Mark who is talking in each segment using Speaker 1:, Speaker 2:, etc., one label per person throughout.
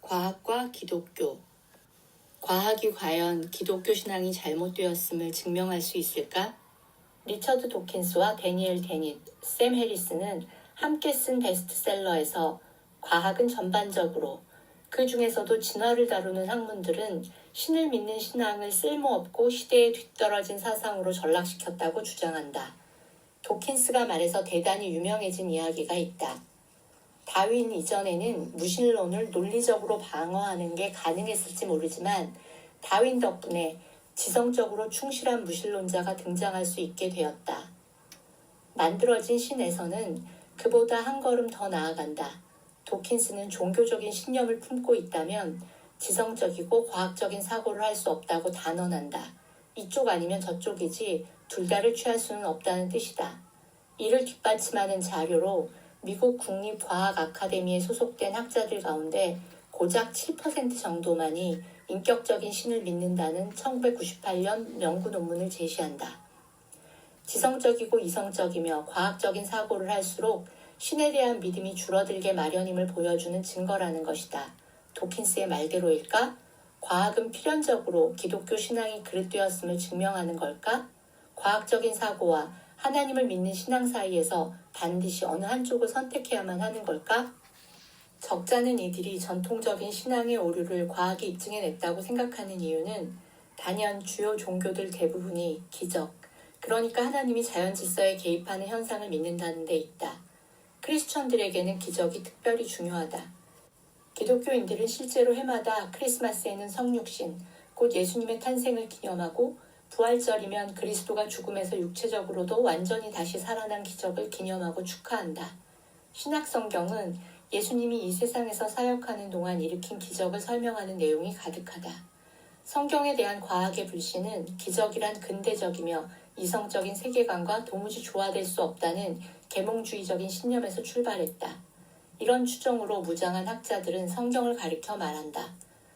Speaker 1: 과학과 기독교. 과학이 과연 기독교 신앙이 잘못되었음을 증명할 수 있을까? 리처드 도킨스와 데니엘 데닛, 샘 해리스는 함께 쓴 베스트셀러에서 과학은 전반적으로, 그 중에서도 진화를 다루는 학문들은 신을 믿는 신앙을 쓸모없고 시대에 뒤떨어진 사상으로 전락시켰다고 주장한다. 도킨스가 말해서 대단히 유명해진 이야기가 있다. 다윈 이전에는 무신론을 논리적으로 방어하는 게 가능했을지 모르지만 다윈 덕분에 지성적으로 충실한 무신론자가 등장할 수 있게 되었다. 만들어진 신에서는 그보다 한 걸음 더 나아간다. 도킨스는 종교적인 신념을 품고 있다면 지성적이고 과학적인 사고를 할 수 없다고 단언한다. 이쪽 아니면 저쪽이지 둘 다를 취할 수는 없다는 뜻이다. 이를 뒷받침하는 자료로 미국 국립과학아카데미에 소속된 학자들 가운데 고작 7% 정도만이 인격적인 신을 믿는다는 1998년 연구 논문을 제시한다. 지성적이고 이성적이며 과학적인 사고를 할수록 신에 대한 믿음이 줄어들게 마련임을 보여주는 증거라는 것이다. 도킨스의 말대로일까? 과학은 필연적으로 기독교 신앙이 그릇되었음을 증명하는 걸까? 과학적인 사고와 하나님을 믿는 신앙 사이에서 반드시 어느 한쪽을 선택해야만 하는 걸까? 적잖은 이들이 전통적인 신앙의 오류를 과학이 입증해냈다고 생각하는 이유는 단연 주요 종교들 대부분이 기적, 그러니까 하나님이 자연 질서에 개입하는 현상을 믿는다는 데 있다. 크리스천들에게는 기적이 특별히 중요하다. 기독교인들은 실제로 해마다 크리스마스에는 성육신, 곧 예수님의 탄생을 기념하고 부활절이면 그리스도가 죽음에서 육체적으로도 완전히 다시 살아난 기적을 기념하고 축하한다. 신약 성경은 예수님이 이 세상에서 사역하는 동안 일으킨 기적을 설명하는 내용이 가득하다. 성경에 대한 과학의 불신은 기적이란 근대적이며 이성적인 세계관과 도무지 조화될 수 없다는 계몽주의적인 신념에서 출발했다. 이런 추정으로 무장한 학자들은 성경을 가리켜 말한다.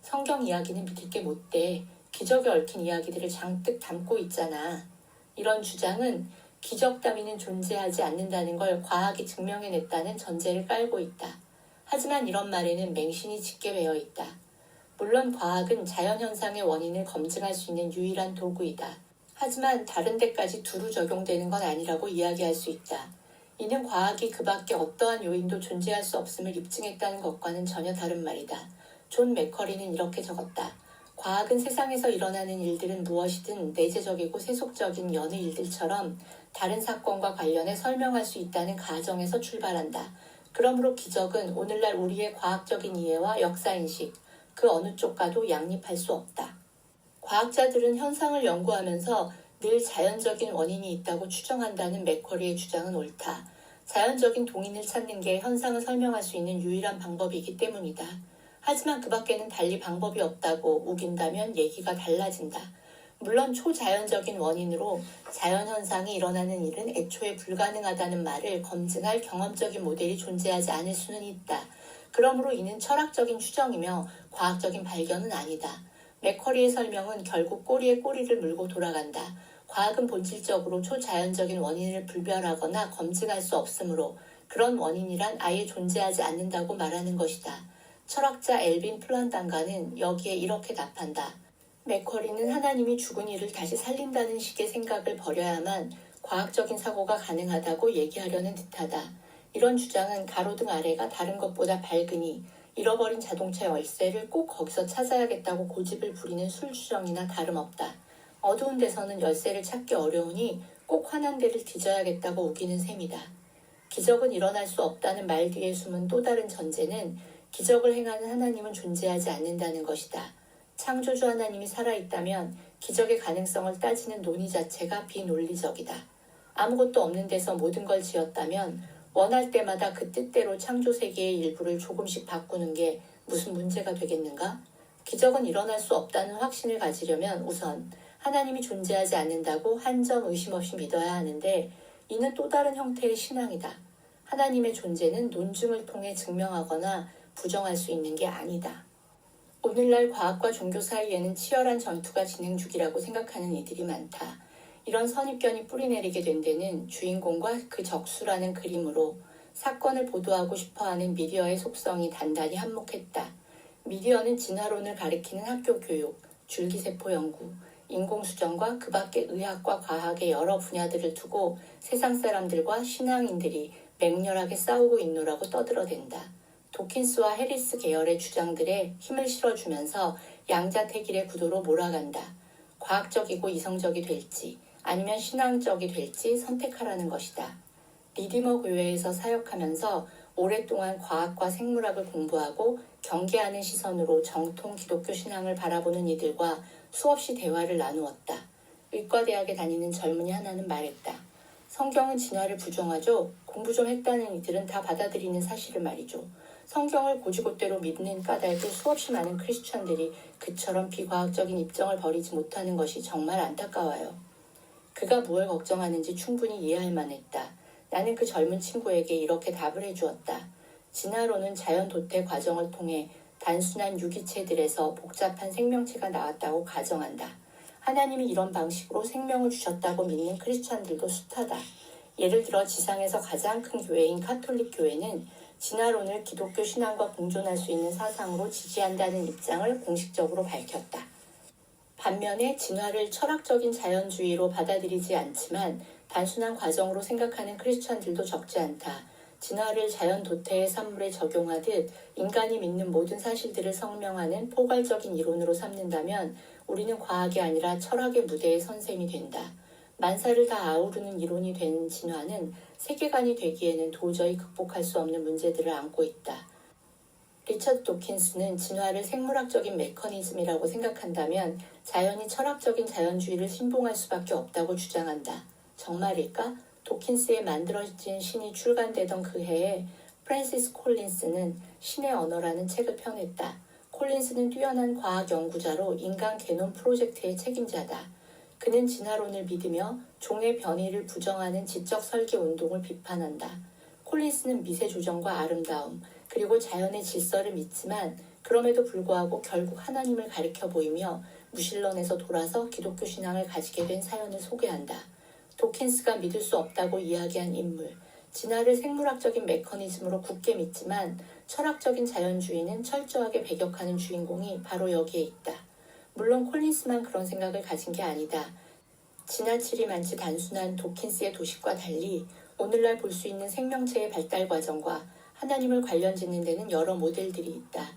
Speaker 1: 성경 이야기는 믿을 게 못돼. 기적에 얽힌 이야기들을 잔뜩 담고 있잖아. 이런 주장은 기적 따위는 존재하지 않는다는 걸 과학이 증명해냈다는 전제를 깔고 있다. 하지만 이런 말에는 맹신이 짙게 배어 있다. 물론 과학은 자연현상의 원인을 검증할 수 있는 유일한 도구이다. 하지만 다른 데까지 두루 적용되는 건 아니라고 이야기할 수 있다. 이는 과학이 그 밖에 어떠한 요인도 존재할 수 없음을 입증했다는 것과는 전혀 다른 말이다. 존 맥커리는 이렇게 적었다. 과학은 세상에서 일어나는 일들은 무엇이든 내재적이고 세속적인 여느 일들처럼 다른 사건과 관련해 설명할 수 있다는 가정에서 출발한다. 그러므로 기적은 오늘날 우리의 과학적인 이해와 역사인식, 그 어느 쪽과도 양립할 수 없다. 과학자들은 현상을 연구하면서 늘 자연적인 원인이 있다고 추정한다는 맥커리의 주장은 옳다. 자연적인 동인을 찾는 게 현상을 설명할 수 있는 유일한 방법이기 때문이다. 하지만 그 밖에는 달리 방법이 없다고 우긴다면 얘기가 달라진다. 물론 초자연적인 원인으로 자연현상이 일어나는 일은 애초에 불가능하다는 말을 검증할 경험적인 모델이 존재하지 않을 수는 있다. 그러므로 이는 철학적인 추정이며 과학적인 발견은 아니다. 맥커리의 설명은 결국 꼬리에 꼬리를 물고 돌아간다. 과학은 본질적으로 초자연적인 원인을 불별하거나 검증할 수 없으므로 그런 원인이란 아예 존재하지 않는다고 말하는 것이다. 철학자 엘빈 플란단가는 여기에 이렇게 답한다. 맥커리는 하나님이 죽은 이를 다시 살린다는 식의 생각을 버려야만 과학적인 사고가 가능하다고 얘기하려는 듯하다. 이런 주장은 가로등 아래가 다른 것보다 밝으니 잃어버린 자동차 열쇠를 꼭 거기서 찾아야겠다고 고집을 부리는 술주정이나 다름없다. 어두운 데서는 열쇠를 찾기 어려우니 꼭 환한 데를 뒤져야겠다고 우기는 셈이다. 기적은 일어날 수 없다는 말 뒤에 숨은 또 다른 전제는 기적을 행하는 하나님은 존재하지 않는다는 것이다. 창조주 하나님이 살아있다면 기적의 가능성을 따지는 논의 자체가 비논리적이다. 아무것도 없는 데서 모든 걸 지었다면 원할 때마다 그 뜻대로 창조 세계의 일부를 조금씩 바꾸는 게 무슨 문제가 되겠는가? 기적은 일어날 수 없다는 확신을 가지려면 우선 하나님이 존재하지 않는다고 한 점 의심 없이 믿어야 하는데 이는 또 다른 형태의 신앙이다. 하나님의 존재는 논증을 통해 증명하거나 부정할 수 있는 게 아니다. 오늘날 과학과 종교 사이에는 치열한 전투가 진행 중이라고 생각하는 이들이 많다. 이런 선입견이 뿌리내리게 된 데는 주인공과 그 적수라는 그림으로 사건을 보도하고 싶어하는 미디어의 속성이 단단히 한몫했다. 미디어는 진화론을 가리키는 학교 교육, 줄기세포 연구, 인공수정과 그 밖의 의학과 과학의 여러 분야들을 두고 세상 사람들과 신앙인들이 맹렬하게 싸우고 있노라고 떠들어댄다. 도킨스와 해리스 계열의 주장들에 힘을 실어주면서 양자택일의 구도로 몰아간다. 과학적이고 이성적이 될지 아니면 신앙적이 될지 선택하라는 것이다. 리디머 교회에서 사역하면서 오랫동안 과학과 생물학을 공부하고 경계하는 시선으로 정통 기독교 신앙을 바라보는 이들과 수없이 대화를 나누었다. 의과대학에 다니는 젊은이 하나는 말했다. 성경은 진화를 부정하죠. 공부 좀 했다는 이들은 다 받아들이는 사실을 말이죠. 성경을 고지고대로 믿는 까닭에 수없이 많은 크리스천들이 그처럼 비과학적인 입장을 버리지 못하는 것이 정말 안타까워요. 그가 무엇을 걱정하는지 충분히 이해할 만했다. 나는 그 젊은 친구에게 이렇게 답을 해주었다. 진화론은 자연 도태 과정을 통해 단순한 유기체들에서 복잡한 생명체가 나왔다고 가정한다. 하나님이 이런 방식으로 생명을 주셨다고 믿는 크리스천들도 숱하다. 예를 들어 지상에서 가장 큰 교회인 가톨릭 교회는 진화론을 기독교 신앙과 공존할 수 있는 사상으로 지지한다는 입장을 공식적으로 밝혔다. 반면에 진화를 철학적인 자연주의로 받아들이지 않지만 단순한 과정으로 생각하는 크리스천들도 적지 않다. 진화를 자연 도태의 산물에 적용하듯 인간이 믿는 모든 사실들을 설명하는 포괄적인 이론으로 삼는다면 우리는 과학이 아니라 철학의 무대에 선 셈이 된다. 만사를 다 아우르는 이론이 된 진화는 세계관이 되기에는 도저히 극복할 수 없는 문제들을 안고 있다. 리처드 도킨스는 진화를 생물학적인 메커니즘이라고 생각한다면 자연이 철학적인 자연주의를 신봉할 수밖에 없다고 주장한다. 정말일까? 도킨스의 만들어진 신이 출간되던 그 해에 프랜시스 콜린스는 신의 언어라는 책을 펴냈다. 콜린스는 뛰어난 과학 연구자로 인간 게놈 프로젝트의 책임자다. 그는 진화론을 믿으며 종의 변이를 부정하는 지적 설계 운동을 비판한다. 콜린스는 미세 조정과 아름다움, 그리고 자연의 질서를 믿지만 그럼에도 불구하고 결국 하나님을 가리켜 보이며 무신론에서 돌아서 기독교 신앙을 가지게 된 사연을 소개한다. 도킨스가 믿을 수 없다고 이야기한 인물, 진화를 생물학적인 메커니즘으로 굳게 믿지만 철학적인 자연주의는 철저하게 배격하는 주인공이 바로 여기에 있다. 물론 콜린스만 그런 생각을 가진 게 아니다. 지나치리 많지 단순한 도킨스의 도식과 달리 오늘날 볼 수 있는 생명체의 발달 과정과 하나님을 관련 짓는 데는 여러 모델들이 있다.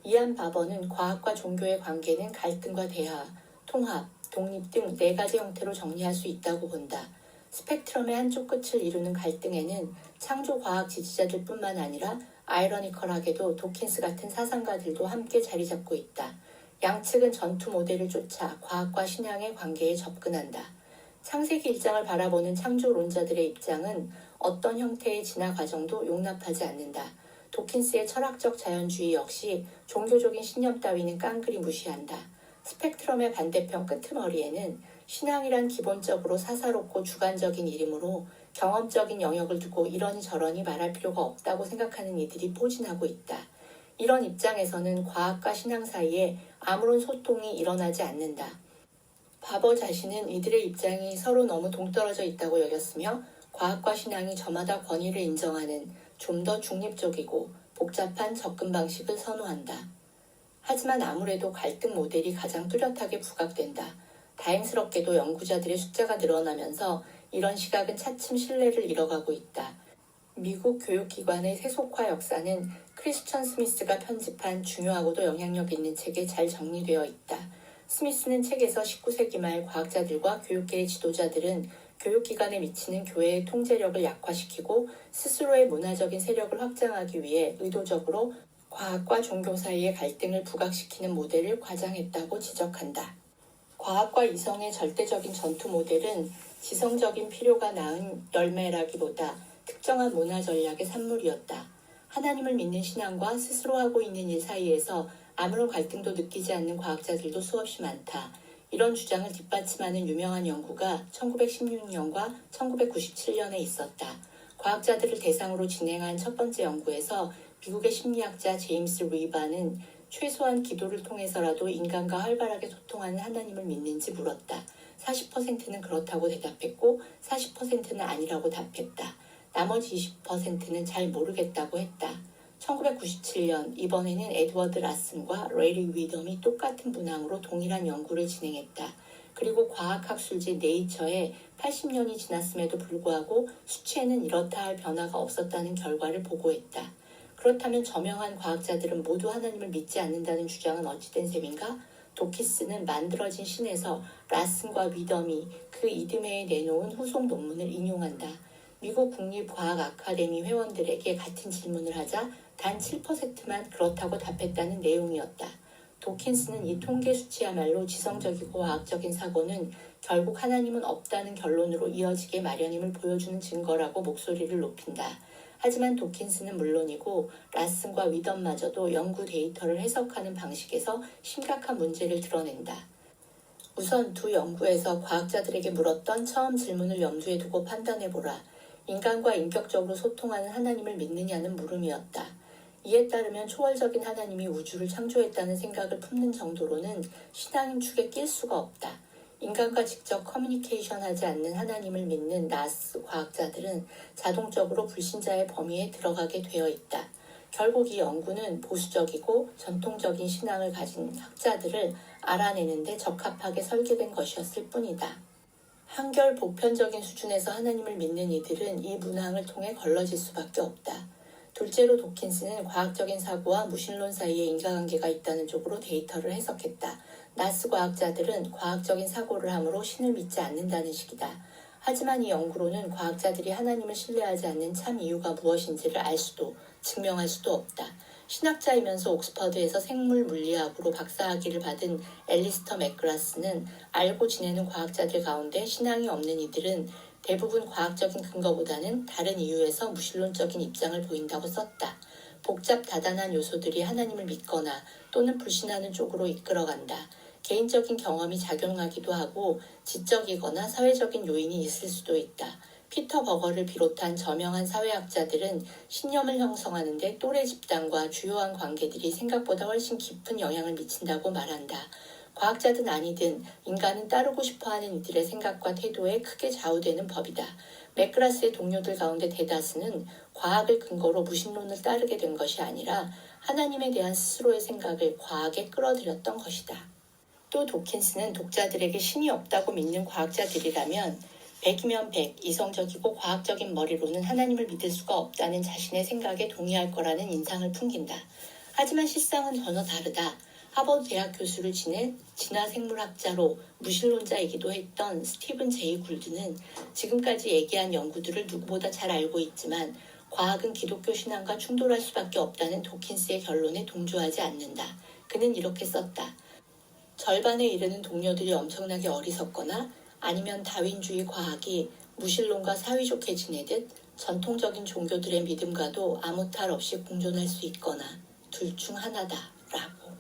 Speaker 1: 이안 바버는 과학과 종교의 관계는 갈등과 대화, 통합, 독립 등 4가지 형태로 정리할 수 있다고 본다. 스펙트럼의 한쪽 끝을 이루는 갈등에는 창조과학 지지자들 뿐만 아니라 아이러니컬하게도 도킨스 같은 사상가들도 함께 자리 잡고 있다. 양측은 전투 모델을 쫓아 과학과 신앙의 관계에 접근한다. 창세기 1장을 바라보는 창조론자들의 입장은 어떤 형태의 진화 과정도 용납하지 않는다. 도킨스의 철학적 자연주의 역시 종교적인 신념 따위는 깡그리 무시한다. 스펙트럼의 반대편 끄트머리에는 신앙이란 기본적으로 사사롭고 주관적인 일이므로 경험적인 영역을 두고 이러니 저러니 말할 필요가 없다고 생각하는 이들이 포진하고 있다. 이런 입장에서는 과학과 신앙 사이에 아무런 소통이 일어나지 않는다. 바버 자신은 이들의 입장이 서로 너무 동떨어져 있다고 여겼으며 과학과 신앙이 저마다 권위를 인정하는 좀 더 중립적이고 복잡한 접근 방식을 선호한다. 하지만 아무래도 갈등 모델이 가장 뚜렷하게 부각된다. 다행스럽게도 연구자들의 숫자가 늘어나면서 이런 시각은 차츰 신뢰를 잃어가고 있다. 미국 교육기관의 세속화 역사는 크리스천 스미스가 편집한 중요하고도 영향력 있는 책에 잘 정리되어 있다. 스미스는 책에서 19세기 말 과학자들과 교육계의 지도자들은 교육기관에 미치는 교회의 통제력을 약화시키고 스스로의 문화적인 세력을 확장하기 위해 의도적으로 과학과 종교 사이의 갈등을 부각시키는 모델을 과장했다고 지적한다. 과학과 이성의 절대적인 전투 모델은 지성적인 필요가 낳은 열매라기보다 특정한 문화 전략의 산물이었다. 하나님을 믿는 신앙과 스스로 하고 있는 일 사이에서 아무런 갈등도 느끼지 않는 과학자들도 수없이 많다. 이런 주장을 뒷받침하는 유명한 연구가 1916년과 1997년에 있었다. 과학자들을 대상으로 진행한 첫 번째 연구에서 미국의 심리학자 제임스 리바는 최소한 기도를 통해서라도 인간과 활발하게 소통하는 하나님을 믿는지 물었다. 40%는 그렇다고 대답했고 40%는 아니라고 답했다. 나머지 20%는 잘 모르겠다고 했다. 1997년 이번에는 에드워드 라슨과 레리 위덤이 똑같은 문항으로 동일한 연구를 진행했다. 그리고 과학학술지 네이처에 80년이 지났음에도 불구하고 수치에는 이렇다 할 변화가 없었다는 결과를 보고했다. 그렇다면 저명한 과학자들은 모두 하나님을 믿지 않는다는 주장은 어찌된 셈인가? 도키스는 만들어진 신에서 라슨과 위덤이 그 이듬해에 내놓은 후속 논문을 인용한다. 미국 국립과학 아카데미 회원들에게 같은 질문을 하자 단 7%만 그렇다고 답했다는 내용이었다. 도킨스는 이 통계 수치야말로 지성적이고 과학적인 사고는 결국 하나님은 없다는 결론으로 이어지게 마련임을 보여주는 증거라고 목소리를 높인다. 하지만 도킨스는 물론이고 라슨과 위덤마저도 연구 데이터를 해석하는 방식에서 심각한 문제를 드러낸다. 우선 두 연구에서 과학자들에게 물었던 처음 질문을 염두에 두고 판단해보라. 인간과 인격적으로 소통하는 하나님을 믿느냐는 물음이었다. 이에 따르면 초월적인 하나님이 우주를 창조했다는 생각을 품는 정도로는 신앙인 축에 낄 수가 없다. 인간과 직접 커뮤니케이션하지 않는 하나님을 믿는 나스 과학자들은 자동적으로 불신자의 범위에 들어가게 되어 있다. 결국 이 연구는 보수적이고 전통적인 신앙을 가진 학자들을 알아내는 데 적합하게 설계된 것이었을 뿐이다. 한결 보편적인 수준에서 하나님을 믿는 이들은 이 문항을 통해 걸러질 수밖에 없다. 둘째로 도킨스는 과학적인 사고와 무신론 사이에 인과관계가 있다는 쪽으로 데이터를 해석했다. 나스 과학자들은 과학적인 사고를 함으로 신을 믿지 않는다는 식이다. 하지만 이 연구로는 과학자들이 하나님을 신뢰하지 않는 참 이유가 무엇인지를 알 수도 증명할 수도 없다. 신학자이면서 옥스퍼드에서 생물물리학으로 박사학위를 받은 앨리스터 맥그라스는 알고 지내는 과학자들 가운데 신앙이 없는 이들은 대부분 과학적인 근거보다는 다른 이유에서 무신론적인 입장을 보인다고 썼다. 복잡 다단한 요소들이 하나님을 믿거나 또는 불신하는 쪽으로 이끌어간다. 개인적인 경험이 작용하기도 하고 지적이거나 사회적인 요인이 있을 수도 있다. 피터 버거를 비롯한 저명한 사회학자들은 신념을 형성하는 데 또래 집단과 주요한 관계들이 생각보다 훨씬 깊은 영향을 미친다고 말한다. 과학자든 아니든 인간은 따르고 싶어하는 이들의 생각과 태도에 크게 좌우되는 법이다. 맥그라스의 동료들 가운데 대다수는 과학을 근거로 무신론을 따르게 된 것이 아니라 하나님에 대한 스스로의 생각을 과학에 끌어들였던 것이다. 또 도킨스는 독자들에게 신이 없다고 믿는 과학자들이라면 100이면 100, 이성적이고 과학적인 머리로는 하나님을 믿을 수가 없다는 자신의 생각에 동의할 거라는 인상을 풍긴다. 하지만 실상은 전혀 다르다. 하버드 대학 교수를 지낸 진화생물학자로 무신론자이기도 했던 스티븐 제이 굴드는 지금까지 얘기한 연구들을 누구보다 잘 알고 있지만 과학은 기독교 신앙과 충돌할 수밖에 없다는 도킨스의 결론에 동조하지 않는다. 그는 이렇게 썼다. 절반에 이르는 동료들이 엄청나게 어리석거나 아니면 다윈주의 과학이 무신론과 사이좋게 지내듯 전통적인 종교들의 믿음과도 아무 탈 없이 공존할 수 있거나 둘 중 하나다 라고.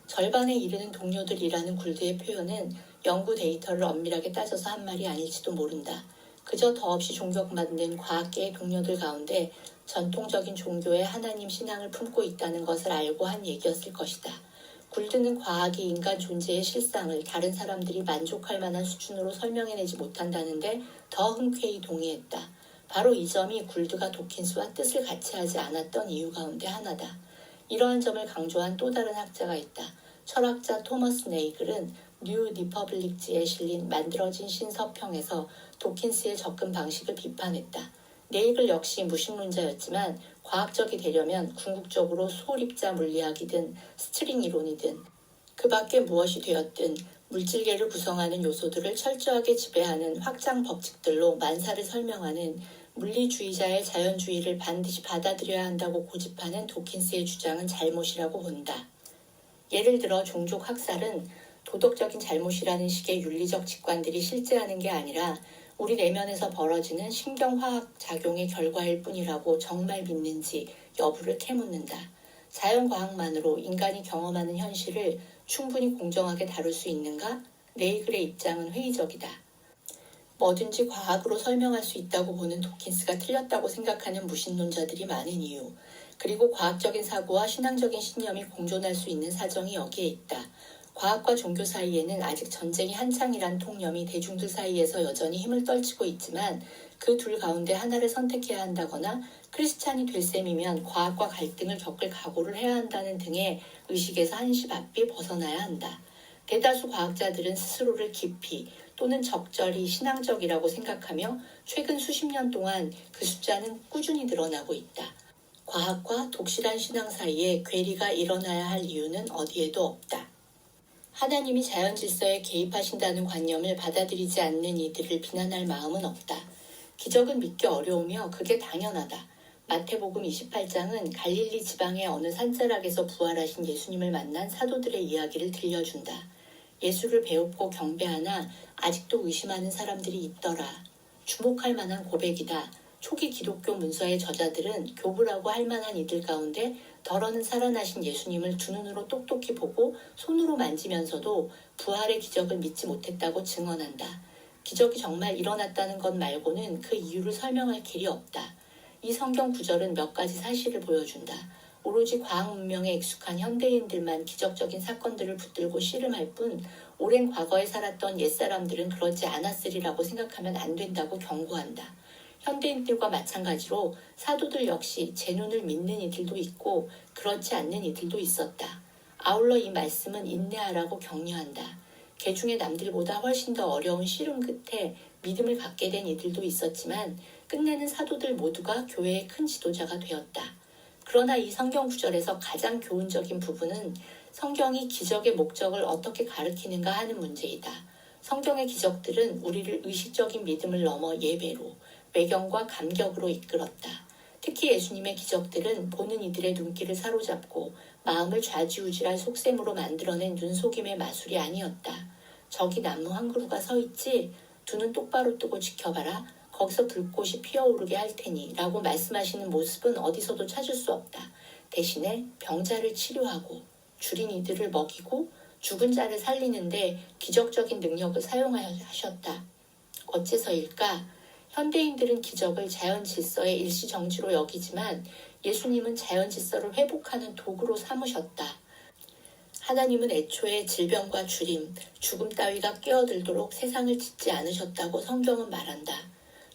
Speaker 1: 절반에 이르는 동료들이라는 굴드의 표현은 연구 데이터를 엄밀하게 따져서 한 말이 아닐지도 모른다. 그저 더없이 존경받는 과학계의 동료들 가운데 전통적인 종교의 하나님 신앙을 품고 있다는 것을 알고 한 얘기였을 것이다. 굴드는 과학이 인간 존재의 실상을 다른 사람들이 만족할 만한 수준으로 설명해내지 못한다는데 더 흔쾌히 동의했다. 바로 이 점이 굴드가 도킨스와 뜻을 같이 하지 않았던 이유 가운데 하나다. 이러한 점을 강조한 또 다른 학자가 있다. 철학자 토머스 네이글은 뉴 리퍼블릭지에 실린 만들어진 신서평에서 도킨스의 접근 방식을 비판했다. 네이글 역시 무신론자였지만 과학적이 되려면 궁극적으로 소립자 물리학이든 스트링 이론이든 그 밖에 무엇이 되었든 물질계를 구성하는 요소들을 철저하게 지배하는 확장 법칙들로 만사를 설명하는 물리주의자의 자연주의를 반드시 받아들여야 한다고 고집하는 도킨스의 주장은 잘못이라고 본다. 예를 들어 종족 학살은 도덕적인 잘못이라는 식의 윤리적 직관들이 실제하는 게 아니라 우리 내면에서 벌어지는 신경화학 작용의 결과일 뿐이라고 정말 믿는지 여부를 캐묻는다. 자연과학만으로 인간이 경험하는 현실을 충분히 공정하게 다룰 수 있는가? 네이글의 입장은 회의적이다. 뭐든지 과학으로 설명할 수 있다고 보는 도킨스가 틀렸다고 생각하는 무신론자들이 많은 이유, 그리고 과학적인 사고와 신앙적인 신념이 공존할 수 있는 사정이 여기에 있다. 과학과 종교 사이에는 아직 전쟁이 한창이란 통념이 대중들 사이에서 여전히 힘을 떨치고 있지만 그 둘 가운데 하나를 선택해야 한다거나 크리스찬이 될 셈이면 과학과 갈등을 겪을 각오를 해야 한다는 등의 의식에서 한시 앞이 벗어나야 한다. 대다수 과학자들은 스스로를 깊이 또는 적절히 신앙적이라고 생각하며 최근 수십 년 동안 그 숫자는 꾸준히 늘어나고 있다. 과학과 독실한 신앙 사이에 괴리가 일어나야 할 이유는 어디에도 없다. 하나님이 자연 질서에 개입하신다는 관념을 받아들이지 않는 이들을 비난할 마음은 없다. 기적은 믿기 어려우며 그게 당연하다. 마태복음 28장은 갈릴리 지방의 어느 산자락에서 부활하신 예수님을 만난 사도들의 이야기를 들려준다. 예수를 배웁고 경배하나 아직도 의심하는 사람들이 있더라. 주목할 만한 고백이다. 초기 기독교 문서의 저자들은 교부라고 할 만한 이들 가운데 덜어는 살아나신 예수님을 두 눈으로 똑똑히 보고 손으로 만지면서도 부활의 기적을 믿지 못했다고 증언한다. 기적이 정말 일어났다는 것 말고는 그 이유를 설명할 길이 없다. 이 성경 구절은 몇 가지 사실을 보여준다. 오로지 과학 문명에 익숙한 현대인들만 기적적인 사건들을 붙들고 씨름할 뿐 오랜 과거에 살았던 옛사람들은 그렇지 않았으리라고 생각하면 안 된다고 경고한다. 현대인들과 마찬가지로 사도들 역시 제 눈을 믿는 이들도 있고 그렇지 않는 이들도 있었다. 아울러 이 말씀은 인내하라고 격려한다. 개중에 남들보다 훨씬 더 어려운 씨름 끝에 믿음을 갖게 된 이들도 있었지만 끝내는 사도들 모두가 교회의 큰 지도자가 되었다. 그러나 이 성경 구절에서 가장 교훈적인 부분은 성경이 기적의 목적을 어떻게 가리키는가 하는 문제이다. 성경의 기적들은 우리를 의식적인 믿음을 넘어 예배로, 외경과 감격으로 이끌었다. 특히 예수님의 기적들은 보는 이들의 눈길을 사로잡고 마음을 좌지우지할 속셈으로 만들어낸 눈속임의 마술이 아니었다. 저기 나무 한 그루가 서 있지? 두 눈 똑바로 뜨고 지켜봐라. 거기서 불꽃이 피어오르게 할 테니 라고 말씀하시는 모습은 어디서도 찾을 수 없다. 대신에 병자를 치료하고 줄인 이들을 먹이고 죽은 자를 살리는데 기적적인 능력을 사용하셨다. 어째서일까? 현대인들은 기적을 자연 질서의 일시정지로 여기지만 예수님은 자연 질서를 회복하는 도구로 삼으셨다. 하나님은 애초에 질병과 주림, 죽음 따위가 끼어들도록 세상을 짓지 않으셨다고 성경은 말한다.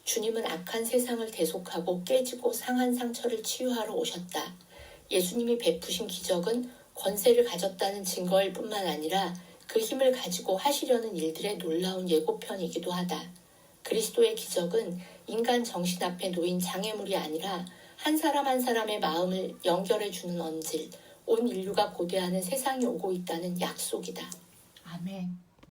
Speaker 1: 주님은 악한 세상을 대속하고 깨지고 상한 상처를 치유하러 오셨다. 예수님이 베푸신 기적은 권세를 가졌다는 증거일 뿐만 아니라 그 힘을 가지고 하시려는 일들의 놀라운 예고편이기도 하다. 그리스도의 기적은 인간 정신 앞에 놓인 장애물이 아니라 한 사람 한 사람의 마음을 연결해주는 언질, 온 인류가 고대하는 세상이 오고 있다는 약속이다.
Speaker 2: 아멘.